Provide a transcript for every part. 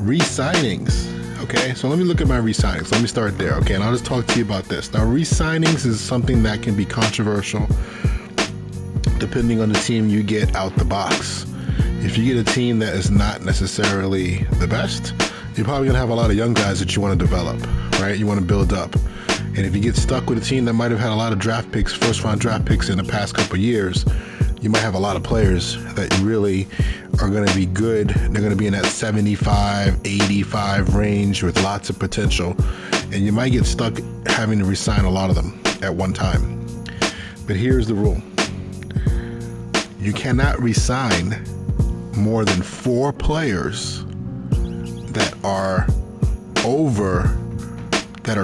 Re-signings. Okay, so let me look at my re-signings. Let me start there. Okay, and I'll just talk to you about this. Now, re-signings is something that can be controversial depending on the team you get out the box. If you get a team that is not necessarily the best, you're probably going to have a lot of young guys that you want to develop, right? You want to build up. And if you get stuck with a team that might have had a lot of draft picks, first-round draft picks in the past couple of years, you might have a lot of players that really are going to be good. They're going to be in that 75, 85 range with lots of potential. And you might get stuck having to re-sign a lot of them at one time. But here's the rule. You cannot re-sign more than 4 players that are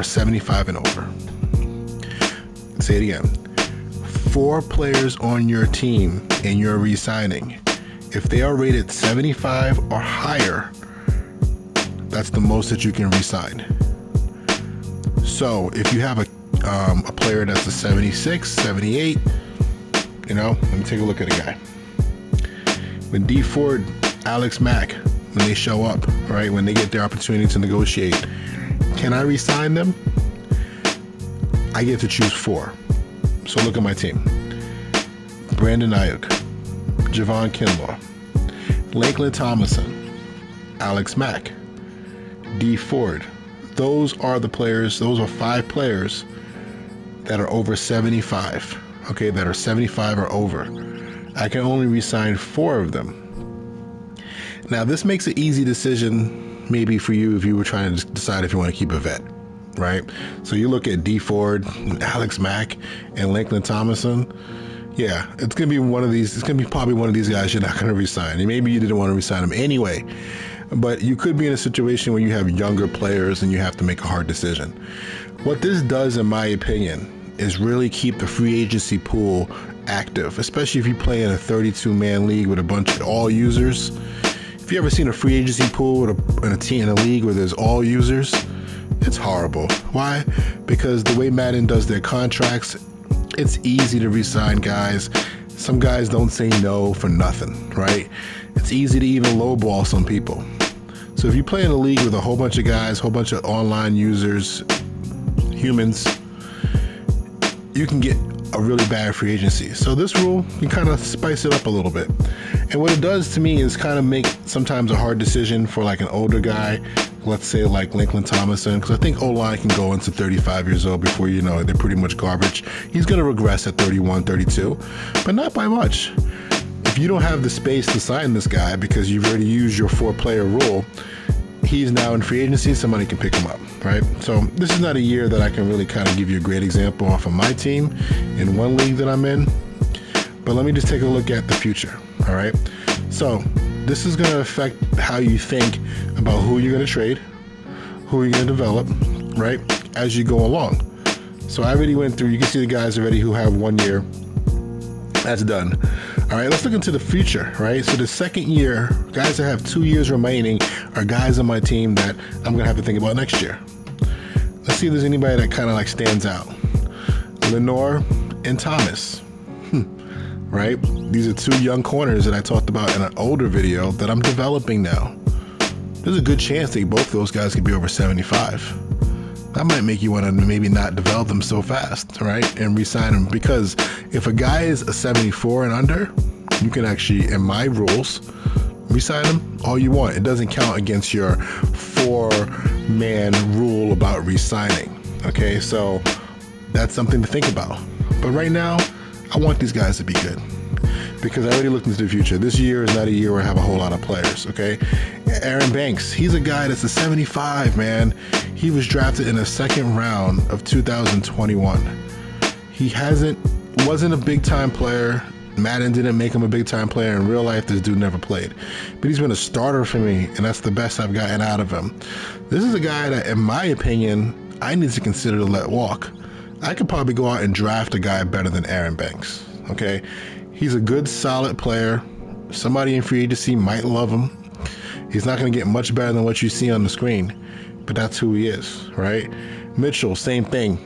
75 and over. Say it again. 4 players on your team and you're re-signing. If they are rated 75 or higher, that's the most that you can re-sign. So if you have a player that's a 76, 78, let me take a look at a guy. When D Ford, Alex Mack, when they show up, right, when they get their opportunity to negotiate, can I re-sign them? I get to choose 4. So look at my team. Brandon Ayuk, Javon Kinlaw, Lakeland Tomlinson, Alex Mack, D Ford. Those are the players, those are 5 players that are over 75, okay, that are 75 or over. I can only re-sign 4 of them. Now, this makes an easy decision maybe for you if you were trying to decide if you want to keep a vet, right? So you look at D Ford, Alex Mack, and Lakeland Tomlinson. Yeah, it's going to be one of these. It's going to be probably one of these guys you're not going to re-sign. And maybe you didn't want to re-sign him anyway. But you could be in a situation where you have younger players and you have to make a hard decision. What this does, in my opinion, is really keep the free agency pool active, especially if you play in a 32-man league with a bunch of all users. If you ever seen a free agency pool with in a team in a league where there's all users, it's horrible. Why? Because the way Madden does their contracts, it's easy to re-sign guys. Some guys don't say no for nothing, right? It's easy to even lowball some people. So if you play in a league with a whole bunch of guys, whole bunch of online users, humans, you can get a really bad free agency. So this rule, you kind of spice it up a little bit. And what it does to me is kind of make sometimes a hard decision for like an older guy, let's say like Lakeland Tomlinson, because I think O-line can go into 35 years old before you know it, they're pretty much garbage. He's going to regress at 31, 32, but not by much. If you don't have the space to sign this guy because you've already used your 4-player rule, he's now in free agency, somebody can pick him up, right? So this is not a year that I can really kind of give you a great example off of my team in one league that I'm in, but let me just take a look at the future, all right? So this is going to affect how you think about who you're going to trade, who you're going to develop, right, as you go along. So I already went through, you can see the guys already who have 1 year. That's done. All right, let's look into the future, right? So the second year, guys that have 2 years remaining are guys on my team that I'm going to have to think about next year. Let's see if there's anybody that kind of like stands out. Lenore and Thomas, right? These are 2 young corners that I talked about in an older video that I'm developing now. There's a good chance that both those guys could be over 75. That might make you want to maybe not develop them so fast, right? And re-sign them, because if a guy is a 74 and under, you can actually, in my rules, re-sign them all you want. It doesn't count against your 4-man rule about re-signing. Okay, so that's something to think about. But right now, I want these guys to be good, because I already looked into the future. This year is not a year where I have a whole lot of players, okay? Aaron Banks, he's a guy that's a 75, man. He was drafted in the 2nd round of 2021. He wasn't a big-time player. Madden didn't make him a big-time player. In real life, this dude never played. But he's been a starter for me, and that's the best I've gotten out of him. This is a guy that, in my opinion, I need to consider to let walk. I could probably go out and draft a guy better than Aaron Banks, okay? He's a good, solid player. Somebody in free agency might love him. He's not going to get much better than what you see on the screen, but that's who he is, right? Mitchell, same thing.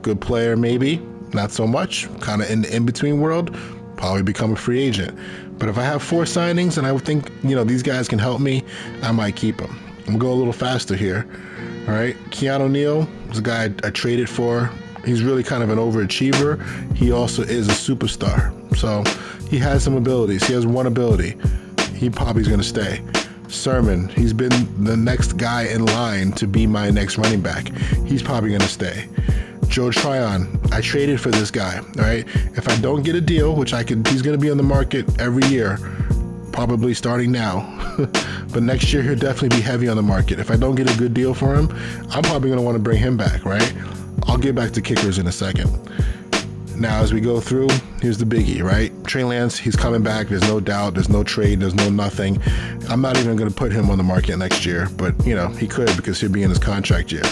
Good player, maybe. Not so much. Kind of in the in-between world. Probably become a free agent. But if I have 4 signings and I would think, these guys can help me, I might keep them. I'm gonna go a little faster here. All right, Keanu Neil is a guy I traded for. He's really kind of an overachiever. He also is a superstar. So he has some abilities. He has one ability. He probably is going to stay. Sermon, he's been the next guy in line to be my next running back. He's probably going to stay. Joe Tryon, I traded for this guy. All right. If I don't get a deal, which he's going to be on the market every year, probably starting now. But next year, he'll definitely be heavy on the market. If I don't get a good deal for him, I'm probably going to want to bring him back, right? I'll get back to kickers in a second. Now, as we go through, here's the biggie, right? Trey Lance, he's coming back. There's no doubt. There's no trade. There's no nothing. I'm not even going to put him on the market next year, but, he could because he'll be in his contract year.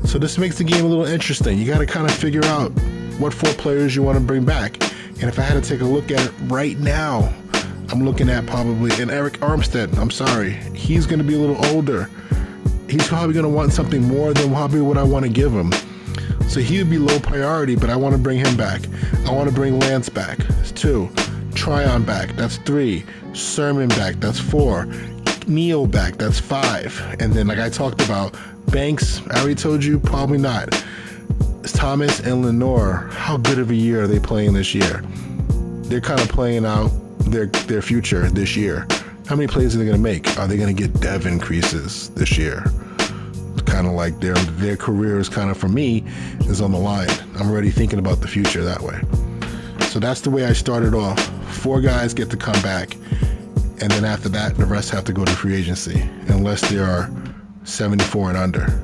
So this makes the game a little interesting. You got to kind of figure out what 4 players you want to bring back. And if I had to take a look at it right now, I'm looking at probably an Eric Armstead. I'm sorry. He's going to be a little older. He's probably going to want something more than probably what I want to give him. So he would be low priority, but I want to bring him back. I want to bring Lance back. That's 2. Tryon back. That's 3. Sermon back. That's 4. Neil back. That's 5. And then, like I talked about, Banks, I already told you, probably not. Thomas and Lenore, how good of a year are they playing this year? They're kind of playing out their future this year. How many plays are they going to make? Are they going to get dev increases this year? Kind of like their careers kind of, for me, is on the line. I'm already thinking about the future that way. So that's the way I started off. 4 guys get to come back, and then after that, the rest have to go to free agency, unless they are 74 and under.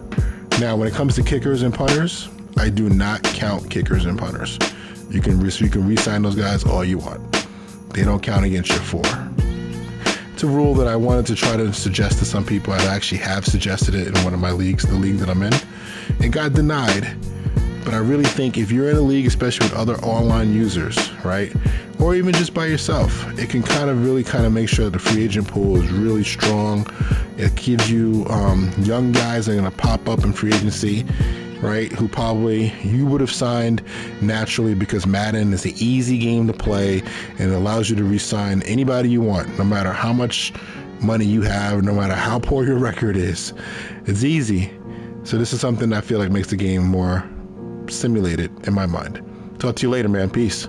Now, when it comes to kickers and punters, I do not count kickers and punters. You can re-sign those guys all you want. They don't count against your 4. It's a rule that I wanted to try to suggest to some people. I actually have suggested it in one of my leagues, the league that I'm in. It got denied. But I really think if you're in a league, especially with other online users, right, or even just by yourself, it can really make sure that the free agent pool is really strong. It gives you young guys that are going to pop up in free agency, right, who probably you would have signed naturally because Madden is an easy game to play and it allows you to re-sign anybody you want, no matter how much money you have, no matter how poor your record is. It's easy. So this is something I feel like makes the game more simulated in my mind. Talk to you later, man. Peace.